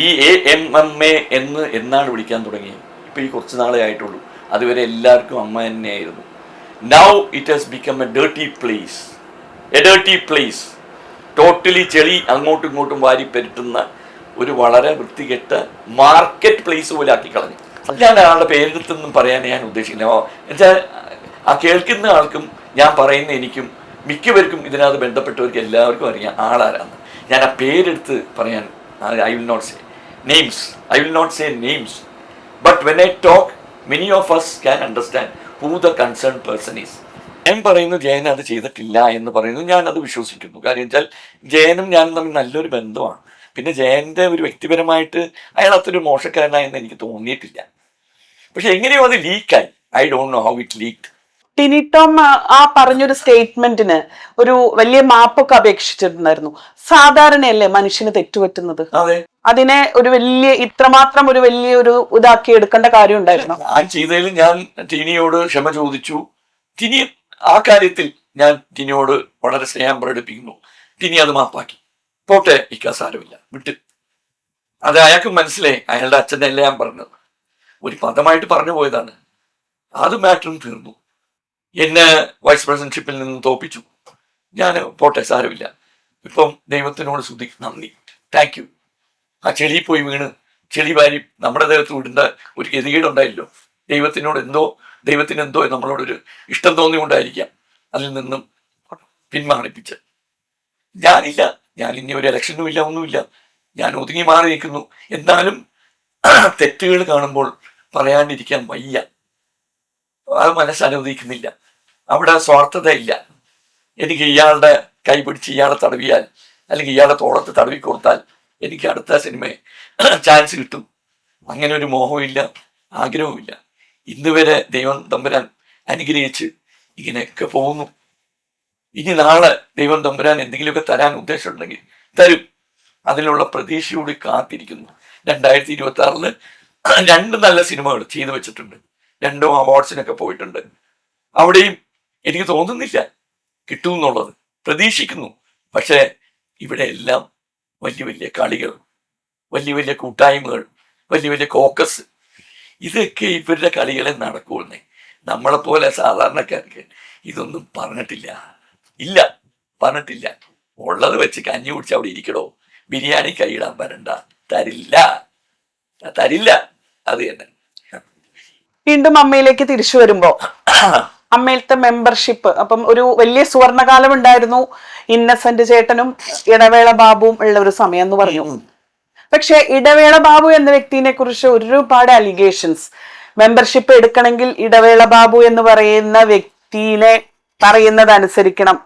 ഈ AMMA എന്നാണ് വിളിക്കാൻ തുടങ്ങിയത്? ഇപ്പോൾ ഈ കുറച്ച് നാളേ ആയിട്ടുള്ളൂ. അതുവരെ എല്ലാവർക്കും അമ്മ തന്നെയായിരുന്നു. Now it has become A dirty place. Totally ചെളി അങ്ങോട്ടും ഇങ്ങോട്ടും വാരി പെരുട്ടുന്ന ഒരു വളരെ വൃത്തികെട്ട മാർക്കറ്റ് പ്ലേസ് പോലെ ആക്കി കളഞ്ഞു. ഞാൻ ആളുടെ പേരെടുത്തൊന്നും പറയാൻ ഞാൻ ഉദ്ദേശിക്കില്ല. എന്നുവെച്ചാൽ ആ കേൾക്കുന്ന ആൾക്കും ഞാൻ പറയുന്ന എനിക്കും മിക്കവർക്കും ഇതിനകത്ത് ബന്ധപ്പെട്ടവർക്ക് എല്ലാവർക്കും അറിയാം ആളാരാന്ന്. ഞാൻ ആ പേരെടുത്ത് പറയാൻ I will not say names. But when I talk, many of us can understand who the concerned person is. ഞാൻ പറയുന്നു ജയൻ അത് ചെയ്തിട്ടില്ല എന്ന് പറയുന്നു. ഞാൻ അത് വിശ്വസിക്കുന്നു. കാര്യം വെച്ചാൽ ജയനും ഞാനും തമ്മിൽ നല്ലൊരു ബന്ധമാണ്. പിന്നെ ജയൻ്റെ ഒരു വ്യക്തിപരമായിട്ട് അയാൾ അത്രയൊരു മോശക്കാരനായെന്ന് എനിക്ക് തോന്നിയിട്ടില്ല. പക്ഷെ എങ്ങനെയോ അത് ലീക്കായി. I don't know how it leaked. Tini Tom ആ പറഞ്ഞൊരു സ്റ്റേറ്റ്മെന്റിന് ഒരു വലിയ മാപ്പൊക്കെ അപേക്ഷിച്ചിട്ടുണ്ടായിരുന്നു. സാധാരണയല്ലേ മനുഷ്യന് തെറ്റുപറ്റുന്നത്? അതിനെ ഒരു വലിയ ഇത്രമാത്രം ഒരു വലിയൊരു ഇതാക്കി എടുക്കേണ്ട കാര്യം ഉണ്ടായിരുന്നു. ഞാൻ ചെയ്തതിൽ ഞാൻ ടിനിയോട് ക്ഷമ ചോദിച്ചു. ടിനി ആ കാര്യത്തിൽ ഞാൻ ടിനിയോട് വളരെ സ്നേഹം പ്രകടിപ്പിക്കുന്നു. ടിനി അത് മാപ്പാക്കി. പോട്ടെ, സാരമില്ല, വിട്ട്. അത് അയാൾക്ക് മനസ്സിലായി. അയാളുടെ അച്ഛൻ്റെ അല്ല ഞാൻ പറഞ്ഞത്, ഒരു പദമായിട്ട് പറഞ്ഞു പോയതാണ്. അത് മാറ്ററും തീർന്നു. എന്നെ വൈസ് പ്രസിഡൻഷിപ്പിൽ നിന്ന് തോപ്പിച്ചു. ഞാൻ പോട്ടെ, സാരമില്ല. ഇപ്പം ദൈവത്തിനോട് സ്തുതി, നന്ദി, താങ്ക് യു. ആ ചെളി പോയി വീണ് ചെളി വാരി നമ്മുടെ ദേഹത്ത് വിടേണ്ട ഒരു ഗതികേടുണ്ടായില്ലോ. ദൈവത്തിന് എന്തോ നമ്മളോടൊരു ഇഷ്ടം തോന്നിക്കൊണ്ടായിരിക്കാം അതിൽ നിന്നും പിന്മാണിപ്പിച്ച്. ഞാൻ ഇനി ഒരു ഇലക്ഷനും ഇല്ല, ഒന്നുമില്ല. ഞാൻ ഒതുങ്ങി മാറി നിൽക്കുന്നു. എന്നാലും തെറ്റുകൾ കാണുമ്പോൾ പറയാണ്ടിരിക്കാൻ വയ്യ. അത് മനസ്സനുവദിക്കുന്നില്ല. അവിടെ സ്വാർത്ഥത ഇല്ല. എനിക്ക് ഇയാളുടെ കൈ പിടിച്ച് ഇയാളെ തടവിയാൽ, അല്ലെങ്കിൽ ഇയാളുടെ തോളത്ത് തടവി കൊടുത്താൽ എനിക്ക് അടുത്ത സിനിമ ചാൻസ് കിട്ടും. അങ്ങനെ ഒരു മോഹമില്ല, ആഗ്രഹവുമില്ല. ഇന്ന് വരെ ദൈവം തമ്പുരാൻ അനുഗ്രഹിച്ച് ഇങ്ങനെയൊക്കെ പോകുന്നു. ഇനി നാളെ ദൈവം തമ്പുരാൻ എന്തെങ്കിലുമൊക്കെ തരാൻ ഉദ്ദേശമുണ്ടെങ്കിൽ തരും. അതിനുള്ള പ്രതീക്ഷയോട് കാത്തിരിക്കുന്നു. 2026 2 നല്ല സിനിമകൾ ചെയ്തു വെച്ചിട്ടുണ്ട്. 2 അവാർഡ്സിനൊക്കെ പോയിട്ടുണ്ട്. അവിടെയും എനിക്ക് തോന്നുന്നില്ല കിട്ടുമെന്നുള്ളത്. പ്രതീക്ഷിക്കുന്നു. പക്ഷേ ഇവിടെ എല്ലാം വലിയ വലിയ കളികൾ, വലിയ വലിയ കൂട്ടായ്മകൾ, വലിയ വലിയ കോക്കസ്, ഇതൊക്കെ ഇവരുടെ കളികളെ നടക്കുമെന്നേ. നമ്മളെപ്പോലെ സാധാരണക്കാർക്ക് ഇതൊന്നും പറഞ്ഞിട്ടില്ല. ഉള്ളത് വെച്ച് കഞ്ഞി കുടിച്ച് അവിടെ ഇരിക്കടോ, ബിരിയാണി കൈയിടാൻ വരണ്ട, തരില്ല. അത് തന്നെ. വീണ്ടും അമ്മയിലേക്ക് തിരിച്ചു വരുമ്പോ അമ്മയിലത്തെ മെമ്പർഷിപ്പ്, അപ്പം ഒരു വലിയ സുവർണകാലം ഉണ്ടായിരുന്നു. ഇന്നസെന്റ് ചേട്ടനും ഇടവേള ബാബുവും ഉള്ള ഒരു സമയം എന്ന് പറഞ്ഞു. പക്ഷെ ഇടവേള ബാബു എന്ന വ്യക്തിനെ കുറിച്ച് ഒരുപാട് അലിഗേഷൻസ്. മെമ്പർഷിപ്പ് എടുക്കണമെങ്കിൽ ഇടവേള ബാബു എന്ന് പറയുന്ന വ്യക്തിനെ പറയുന്നത് അനുസരിക്കണം,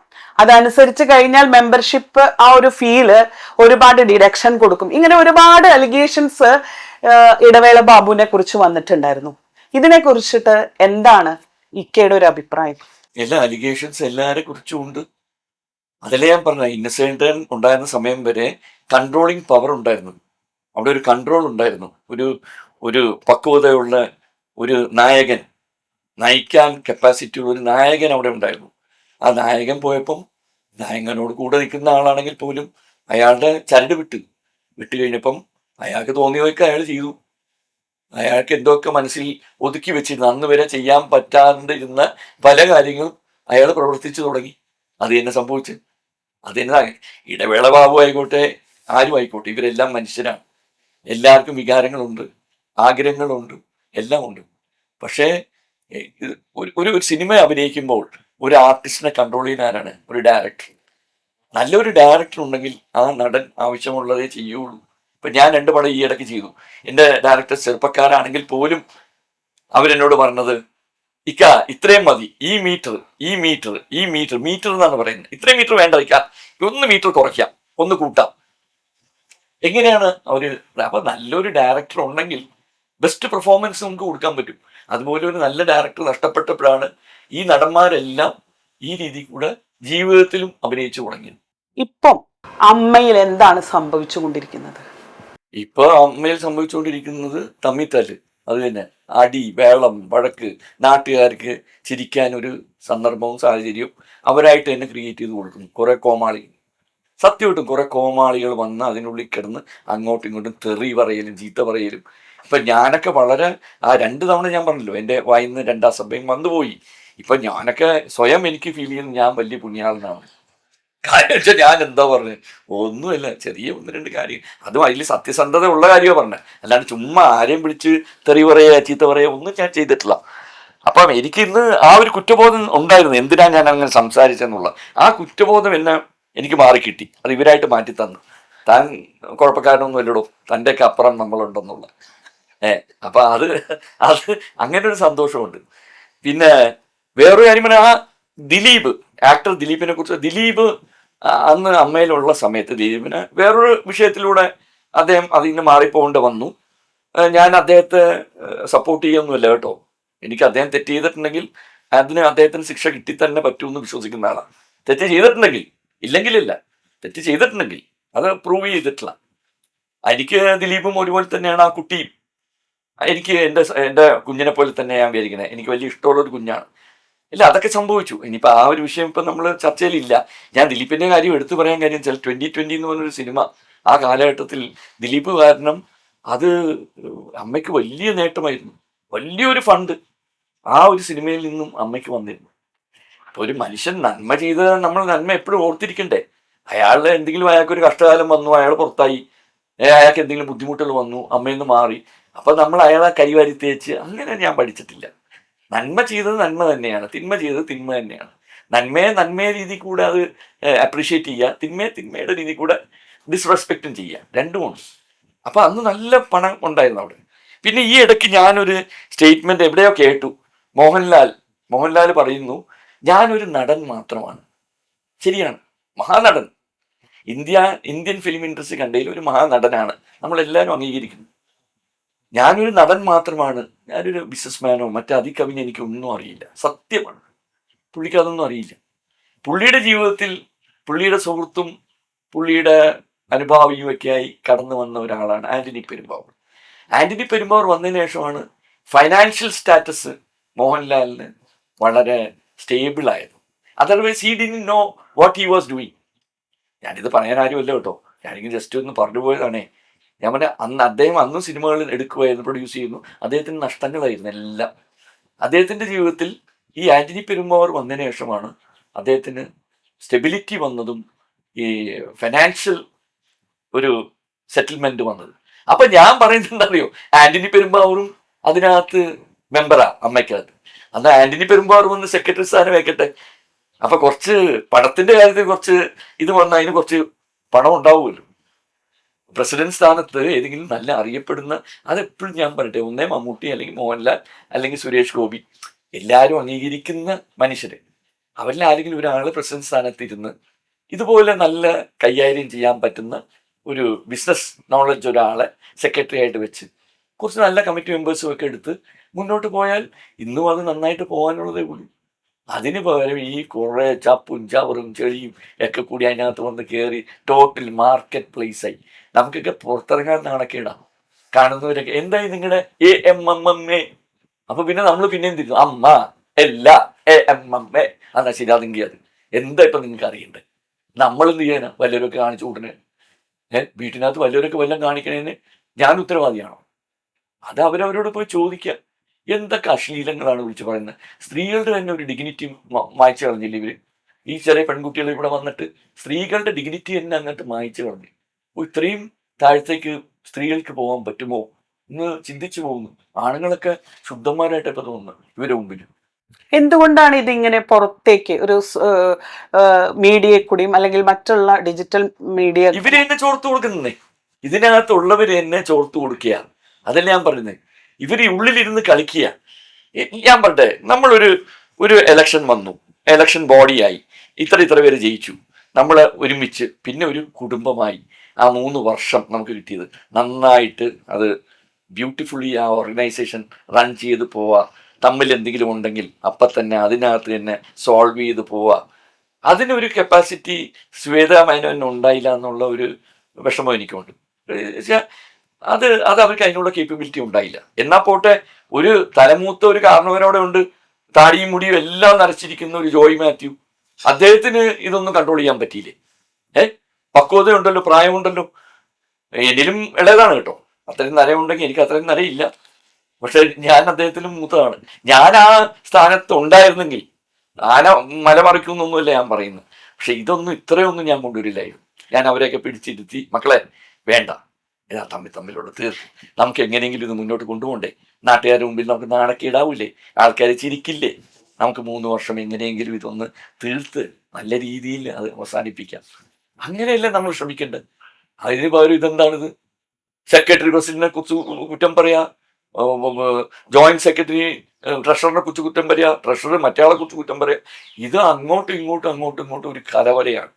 അതനുസരിച്ച് കഴിഞ്ഞാൽ മെമ്പർഷിപ്പ് ആ ഒരു ഫീല് ഒരുപാട് ഡിഡക്ഷൻ കൊടുക്കും. ഇങ്ങനെ ഒരുപാട് അലിഗേഷൻസ് ഇടവേള ബാബുവിനെ കുറിച്ച് വന്നിട്ടുണ്ടായിരുന്നു. ഇതിനെ കുറിച്ചിട്ട് എന്താണ് ഇക്കയുടെ ഒരു അഭിപ്രായം? എല്ലാ അലിഗേഷൻസ് എല്ലാരെ കുറിച്ചും ഉണ്ട്. അതല്ലേ ഞാൻ പറഞ്ഞ, ഇന്നസെന്റൻ ഉണ്ടായിരുന്ന സമയം വരെ കൺട്രോളിങ് പവർ ഉണ്ടായിരുന്നു. അവിടെ ഒരു കൺട്രോൾ ഉണ്ടായിരുന്നു. ഒരു പക്വതയുള്ള ഒരു നായകൻ, നയിക്കാൻ കപ്പാസിറ്റി ഉള്ള ഒരു നായകൻ അവിടെ ഉണ്ടായിരുന്നു. ആ നായകൻ പോയപ്പം നായകനോട് കൂടെ നിൽക്കുന്ന ആളാണെങ്കിൽ പോലും അയാളുടെ ചരട് വിട്ട് കഴിഞ്ഞപ്പം അയാൾക്ക് തോന്നിയതൊക്കെ അയാൾ ചെയ്തു. അയാൾക്ക് എന്തൊക്കെ മനസ്സിൽ ഒതുക്കി വെച്ചിരുന്നു, അന്ന് വരെ ചെയ്യാൻ പറ്റാണ്ടിരുന്ന പല കാര്യങ്ങളും അയാൾ പ്രവർത്തിച്ചു തുടങ്ങി. അത് തന്നെ സംഭവിച്ചു. അത് തന്നെ ഇടവേള ബാബു ആയിക്കോട്ടെ, ആരും ആയിക്കോട്ടെ, ഇവരെല്ലാം മനുഷ്യരാണ്. എല്ലാവർക്കും വികാരങ്ങളുണ്ട്, ആഗ്രഹങ്ങളുണ്ട്, എല്ലാം ഉണ്ട്. പക്ഷേ ഒരു സിനിമ അഭിനയിക്കുമ്പോൾ ഒരു ആർട്ടിസ്റ്റിനെ കൺട്രോൾ ചെയ്യുന്ന ആരാണ്? ഒരു ഡയറക്ടർ. നല്ലൊരു ഡയറക്ടർ ഉണ്ടെങ്കിൽ ആ നടൻ ആവശ്യമുള്ളതേ ചെയ്യുള്ളൂ. ഇപ്പം ഞാൻ 2 പടം ഈ ഇടയ്ക്ക് ചെയ്തു. എൻ്റെ ഡയറക്ടർ ചെറുപ്പക്കാരാണെങ്കിൽ പോലും അവരെന്നോട് പറഞ്ഞത്, ഇത്രയും മതി, ഈ മീറ്റർ എന്നാണ് പറയുന്നത്, ഇത്രയും മീറ്റർ വേണ്ട, 1 മീറ്റർ കുറയ്ക്കാം, 1 കൂട്ടാം. എങ്ങനെയാണ് അവര്? അപ്പൊ നല്ലൊരു ഡയറക്ടർ ഉണ്ടെങ്കിൽ ബെസ്റ്റ് പെർഫോമൻസ് നമുക്ക് കൊടുക്കാൻ പറ്റും. അതുപോലെ ഒരു നല്ല ഡയറക്ടർ നഷ്ടപ്പെട്ടപ്പോഴാണ് ഈ നടന്മാരെല്ലാം ഈ രീതി കൂടെ ജീവിതത്തിലും അഭിനയിച്ചു തുടങ്ങിയത്. ഇപ്പം അമ്മയിൽ എന്താണ് സംഭവിച്ചുകൊണ്ടിരിക്കുന്നത്? ഇപ്പൊ അമ്മയിൽ സംഭവിച്ചുകൊണ്ടിരിക്കുന്നത് തമ്മിത്തല്ല്. അത് തന്നെ, അടി, വേളം, വഴക്ക്, നാട്ടുകാർക്ക് ചിരിക്കാൻ ഒരു സന്ദർഭവും സാഹചര്യവും അവരായിട്ട് തന്നെ ക്രിയേറ്റ് ചെയ്ത് കൊടുക്കുന്നു. കുറെ കോമാളി സത്യമായിട്ടും കുറെ കോമാളികൾ വന്ന് അതിനുള്ളിൽ കിടന്ന് അങ്ങോട്ടും ഇങ്ങോട്ടും തെറി പറയലും ചീത്ത പറയലും. ഇപ്പൊ ഞാനൊക്കെ വളരെ ആ 2 തവണ ഞാൻ പറഞ്ഞല്ലോ എൻ്റെ വായിന്ന് 2 അസഭ്യം വന്നുപോയി. ഇപ്പൊ ഞാനൊക്കെ സ്വയം എനിക്ക് ഫീൽ ചെയ്യുന്നത് ഞാൻ വലിയ പുണ്യാളനാണ്. കാര്യം വെച്ചാൽ ഞാൻ എന്താ പറഞ്ഞത്, ഒന്നുമല്ല, ചെറിയ 1-2 കാര്യം, അതും അതിൽ സത്യസന്ധത ഉള്ള കാര്യമാണ് പറഞ്ഞത്, അല്ലാണ്ട് ചുമ്മാ ആരെയും പിടിച്ച് തെറി പറയുക ചീത്ത പറയുക ഒന്നും ഞാൻ ചെയ്തിട്ടില്ല. അപ്പം എനിക്ക് ഇന്ന് ആ ഒരു കുറ്റബോധം ഉണ്ടായിരുന്നു, എന്തിനാ ഞാൻ അങ്ങനെ സംസാരിച്ചെന്നുള്ള ആ കുറ്റബോധം എല്ലാം എനിക്ക് മാറിക്കിട്ടി. അത് ഇവരായിട്ട് മാറ്റി തന്നു. താൻ കുഴപ്പക്കാരനൊന്നും അല്ലടോ, തൻ്റെയൊക്കെ അപ്പുറം നമ്മളുണ്ടെന്നുള്ള. അപ്പൊ അത് അങ്ങനെ ഒരു സന്തോഷമുണ്ട്. പിന്നെ വേറൊരു കാര്യം പറഞ്ഞാൽ ആ ദിലീപ്, ആക്ടർ ദിലീപിനെ കുറിച്ച്, ദിലീപ് അന്ന് അമ്മയിലുള്ള സമയത്ത് ദിലീപിന് വേറൊരു വിഷയത്തിലൂടെ അദ്ദേഹം അതിൽ നിന്ന് മാറിപ്പോകേണ്ടി വന്നു. ഞാൻ അദ്ദേഹത്തെ സപ്പോർട്ട് ചെയ്യൊന്നുമില്ല കേട്ടോ. എനിക്ക് അദ്ദേഹം തെറ്റ് ചെയ്തിട്ടുണ്ടെങ്കിൽ അതിന് അദ്ദേഹത്തിന് ശിക്ഷ കിട്ടി തന്നെ പറ്റുമെന്ന് വിശ്വസിക്കുന്ന ആളാണ്. തെറ്റ് ചെയ്തിട്ടുണ്ടെങ്കിൽ, ഇല്ലെങ്കിലില്ല, തെറ്റ് ചെയ്തിട്ടുണ്ടെങ്കിൽ അത് പ്രൂവ് ചെയ്തിട്ടില്ല. എനിക്ക് ദിലീപും ഒരുപോലെ തന്നെയാണ്, ആ കുട്ടിയും എനിക്ക് എൻ്റെ കുഞ്ഞിനെ പോലെ തന്നെ ഞാൻ വിചാരിക്കുന്നത്. എനിക്ക് വലിയ ഇഷ്ടമുള്ളൊരു കുഞ്ഞാണ്. ഇല്ല, അതൊക്കെ സംഭവിച്ചു. ഇനിയിപ്പോൾ ആ ഒരു വിഷയം ഇപ്പം നമ്മൾ ചർച്ചയിലില്ല. ഞാൻ ദിലീപിൻ്റെ കാര്യം എടുത്തു പറയാൻ കാര്യം വെച്ചാൽ 2020 എന്ന് പറഞ്ഞൊരു സിനിമ ആ കാലഘട്ടത്തിൽ ദിലീപ് കാരണം അത് അമ്മയ്ക്ക് വലിയ നേട്ടമായിരുന്നു. വലിയൊരു ഫണ്ട് ആ ഒരു സിനിമയിൽ നിന്നും അമ്മയ്ക്ക് വന്നിരുന്നു. അപ്പോൾ ഒരു മനുഷ്യൻ നന്മ ചെയ്ത് നമ്മൾ നന്മ എപ്പോഴും ഓർത്തിരിക്കണ്ടേ. അയാളുടെ എന്തെങ്കിലും അയാൾക്കൊരു കഷ്ടകാലം വന്നു, അയാൾ പുറത്തായി, അയാൾക്ക് എന്തെങ്കിലും ബുദ്ധിമുട്ടുകൾ വന്നു, അമ്മയിൽ നിന്ന് മാറി, അപ്പം നമ്മൾ അയാളെ കൈവാരി തേച്ച് അങ്ങനെ ഞാൻ പഠിച്ചിട്ടില്ല. നന്മ ചെയ്തത് നന്മ തന്നെയാണ്, തിന്മ ചെയ്തത് തിന്മ തന്നെയാണ്. നന്മയെ രീതി കൂടെ അത് അപ്രീഷിയേറ്റ് ചെയ്യുക, തിന്മയുടെ രീതി കൂടെ ഡിസ്റെസ്പെക്റ്റും ചെയ്യുക, രണ്ടുമുണ്ട്. അപ്പം അന്ന് നല്ല പണം ഉണ്ടായിരുന്നു അവിടെ. പിന്നെ ഈ ഇടയ്ക്ക് ഞാനൊരു സ്റ്റേറ്റ്മെന്റ് എവിടെയോ കേട്ടു. മോഹൻലാൽ പറയുന്നു, ഞാനൊരു നടൻ മാത്രമാണ്. ശരിയാണ്, മഹാനടൻ. ഇന്ത്യൻ ഫിലിം ഇൻഡസ്ട്രി കണ്ടതിൽ ഒരു മഹാനടനാണ്, നമ്മളെല്ലാവരും അംഗീകരിക്കുന്നു. ഞാനൊരു നടൻ മാത്രമാണ്, ഞാനൊരു ബിസിനസ്മാനോ മറ്റധികവിന് എനിക്കൊന്നും അറിയില്ല. സത്യമാണ്, പുള്ളിക്ക് അതൊന്നും അറിയില്ല. പുള്ളിയുടെ ജീവിതത്തിൽ പുള്ളിയുടെ സുഹൃത്തും പുള്ളിയുടെ അനുഭാവിയുമൊക്കെയായി കടന്നു വന്ന ഒരാളാണ് ആന്റണി പെരുമ്പാവൂർ. ആന്റണി പെരുമ്പാവൂർ വന്നതിന് ശേഷമാണ് ഫൈനാൻഷ്യൽ സ്റ്റാറ്റസ് മോഹൻലാലിന് വളരെ സ്റ്റേബിൾ ആയത്. Otherwise he didn't no what he was doing. ഞാനിത് പറയാൻ ആരുമല്ല കേട്ടോ, ഞാനിങ്ങനെ ജസ്റ്റ് ഒന്ന് പറഞ്ഞു പോയതാണേ. ഞാൻ പറഞ്ഞ അദ്ദേഹം അന്നും സിനിമകൾ എടുക്കുമായിരുന്നു, പ്രൊഡ്യൂസ് ചെയ്യുന്നു, അദ്ദേഹത്തിന് നഷ്ടങ്ങളായിരുന്നു എല്ലാം. അദ്ദേഹത്തിൻ്റെ ജീവിതത്തിൽ ഈ ആന്റണി പെരുമ്പാവൂർ വന്നതിന് ശേഷമാണ് അദ്ദേഹത്തിന് സ്റ്റെബിലിറ്റി വന്നതും ഈ ഫൈനാൻഷ്യൽ ഒരു സെറ്റിൽമെന്റ് വന്നത്. അപ്പൊ ഞാൻ പറയുന്നുണ്ടറിയോ, ആന്റണി പെരുമ്പാവൂറും അതിനകത്ത് മെമ്പറാ അമ്മയ്ക്കകത്ത്. അന്ന് ആന്റണി പെരുമ്പാവൂർ വന്ന് സെക്രട്ടറി സ്ഥാനം വെക്കട്ടെ. അപ്പൊ കുറച്ച് പണത്തിന്റെ കാര്യത്തിൽ കുറച്ച് ഇത് വന്ന അതിന് കുറച്ച് പണം ഉണ്ടാവുമല്ലോ. പ്രസിഡന്റ് സ്ഥാനത്ത് ഏതെങ്കിലും നല്ല അറിയപ്പെടുന്ന, അതെപ്പോഴും ഞാൻ പറയട്ടെ, ഒന്നേ മമ്മൂട്ടി അല്ലെങ്കിൽ മോഹൻലാൽ അല്ലെങ്കിൽ സുരേഷ് ഗോപി, എല്ലാവരും അംഗീകരിക്കുന്ന മനുഷ്യര്, അവരിൽ ആരെങ്കിലും ഒരാൾ പ്രസിഡന്റ് സ്ഥാനത്ത് ഇരുന്ന് ഇതുപോലെ നല്ല കൈകാര്യം ചെയ്യാൻ പറ്റുന്ന ഒരു ബിസിനസ് നോളജ് ഒരാളെ സെക്രട്ടറി ആയിട്ട് വെച്ച് കുറച്ച് നല്ല കമ്മിറ്റി മെമ്പേഴ്സും ഒക്കെ എടുത്ത് മുന്നോട്ട് പോയാൽ ഇന്നും അത് നന്നായിട്ട് പോകാനുള്ളതേ ഉള്ളൂ. അതിന് പകരം ഈ കുറേ ചപ്പും ചവറും ചെളിയും ഒക്കെ കൂടി അതിനകത്ത് വന്ന് കയറി ടോട്ടൽ മാർക്കറ്റ് പ്ലേസ് ആയി. നമുക്കൊക്കെ പുറത്തിറങ്ങാൻ നാണക്കേടാണ്. കാണുന്നവരൊക്കെ എന്തായി നിങ്ങളുടെ AMMA, അപ്പൊ പിന്നെ നമ്മൾ പിന്നെയും തിരിച്ചു അമ്മ എല്ലാ AMMA എന്നാ ശരി, അതെങ്കിൽ അത് എന്താ ഇപ്പൊ നിങ്ങൾക്ക് അറിയണ്ടേ. നമ്മളെന്ത് ചെയ്യാനാ വല്ലവരൊക്കെ കാണിച്ചു കൂട്ടണേ? വീട്ടിനകത്ത് വല്ലവരൊക്കെ വല്ലതും കാണിക്കണേന് ഞാൻ ഉത്തരവാദിയാണോ? അത് അവരവരോട് പോയി ചോദിക്കുക. എന്തൊക്കെ അശ്ലീലങ്ങളാണ് വിളിച്ചു പറയുന്നത്. സ്ത്രീകളുടെ തന്നെ ഒരു ഡിഗ്നിറ്റി മായ്ച്ചു കളഞ്ഞില്ല ഇവര്. ഈ ചെറിയ പെൺകുട്ടികൾ ഇവിടെ വന്നിട്ട് സ്ത്രീകളുടെ ഡിഗ്നിറ്റി തന്നെ അങ്ങോട്ട് മായ്ച്ചു കളഞ്ഞു. ഇത്രയും താഴത്തേക്ക് സ്ത്രീകൾക്ക് പോകാൻ പറ്റുമോ എന്ന് ചിന്തിച്ചു പോകുന്നു. ആണുങ്ങളൊക്കെ ശുദ്ധന്മാരായിട്ട് ഇപ്പൊ തോന്നുന്നു ഇവരുടെ മുമ്പിൽ. എന്തുകൊണ്ടാണ് ഇതിങ്ങനെ പുറത്തേക്ക് ഒരു മീഡിയയിൽ കൂടിയും അല്ലെങ്കിൽ മറ്റുള്ള ഡിജിറ്റൽ മീഡിയ ഇവര് എന്നെ ചോർത്ത് കൊടുക്കുന്നേ, ഇതിനകത്തുള്ളവര് എന്നെ ചോർത്ത് കൊടുക്കുക. അതല്ലേ ഞാൻ പറയുന്നത്. ഇവര് ഉള്ളിലിരുന്ന് കളിക്കുക. ഞാൻ പറട്ടെ, നമ്മളൊരു എലക്ഷൻ വന്നു, എലക്ഷൻ ബോഡിയായി, ഇത്ര പേര് ജയിച്ചു, നമ്മൾ ഒരുമിച്ച് പിന്നെ ഒരു കുടുംബമായി. ആ 3 വർഷം നമുക്ക് കിട്ടിയത് നന്നായിട്ട് അത് ബ്യൂട്ടിഫുള്ളി ആ ഓർഗനൈസേഷൻ റൺ ചെയ്ത് പോവുക. തമ്മിൽ എന്തെങ്കിലും ഉണ്ടെങ്കിൽ അപ്പം തന്നെ അതിനകത്ത് തന്നെ സോൾവ് ചെയ്ത് പോവുക. അതിനൊരു കപ്പാസിറ്റി ശ്വേതാ മേനോന് ഉണ്ടായില്ല എന്നുള്ള ഒരു വിഷമം എനിക്കുണ്ട്. അത് അവർക്ക് അതിനുള്ള കേപ്പബിലിറ്റി ഉണ്ടായില്ല. എന്നാൽ പോട്ടെ, ഒരു തലമൂത്ത ഒരു കാരണവരോടെ ഉണ്ട്, താടിയും മുടിയും എല്ലാം നരച്ചിരിക്കുന്ന ഒരു ജോയ് മാത്യു, അദ്ദേഹത്തിന് ഇതൊന്നും കൺട്രോൾ ചെയ്യാൻ പറ്റിയില്ലേ? പക്വതയുണ്ടല്ലോ, പ്രായമുണ്ടല്ലോ. എന്നിലും ഇളയതാണ് കേട്ടോ. അത്രയും നരയുണ്ടെങ്കിൽ എനിക്ക് അത്രയും നരയില്ല. പക്ഷെ ഞാൻ അദ്ദേഹത്തിലും മൂത്തതാണ്. ഞാൻ ആ സ്ഥാനത്ത് ഉണ്ടായിരുന്നെങ്കിൽ ആന മലമറിക്കുന്നൊന്നുമില്ല ഞാൻ പറയുന്നത്. പക്ഷെ ഇതൊന്നും ഇത്രയൊന്നും ഞാൻ കൊണ്ടുവരില്ലായിരുന്നു. ഞാൻ അവരെയൊക്കെ പിടിച്ചിരുത്തി, മക്കളെ വേണ്ട, ഇതാ തമ്മിലുള്ള തീർത്ത് നമുക്ക് എങ്ങനെയെങ്കിലും ഇത് മുന്നോട്ട് കൊണ്ടുപോകണ്ടേ, നാട്ടുകാരുടെ മുമ്പിൽ നമുക്ക് നാണക്കേടാവൂലേ, ആൾക്കാരെ ചിരിക്കില്ലേ, നമുക്ക് 3 വർഷം എങ്ങനെയെങ്കിലും ഇതൊന്ന് തീർത്ത് നല്ല രീതിയിൽ അത് അവസാനിപ്പിക്കാം. അങ്ങനെയല്ലേ നമ്മൾ ശ്രമിക്കേണ്ടത്. അതിന് പകരം ഇതെന്താണിത്, സെക്രട്ടറി പ്രസിഡന്റിനെ കുറ്റം പറയാ, ജോയിന്റ് സെക്രട്ടറി ട്രഷററിനെ കുറിച്ച് കുറ്റം പറയാ, ട്രഷറർ മറ്റയാളെ കുറിച്ച് കുറ്റം പറയാ. ഇത് അങ്ങോട്ടും ഇങ്ങോട്ടും ഒരു കലവലയാണ്.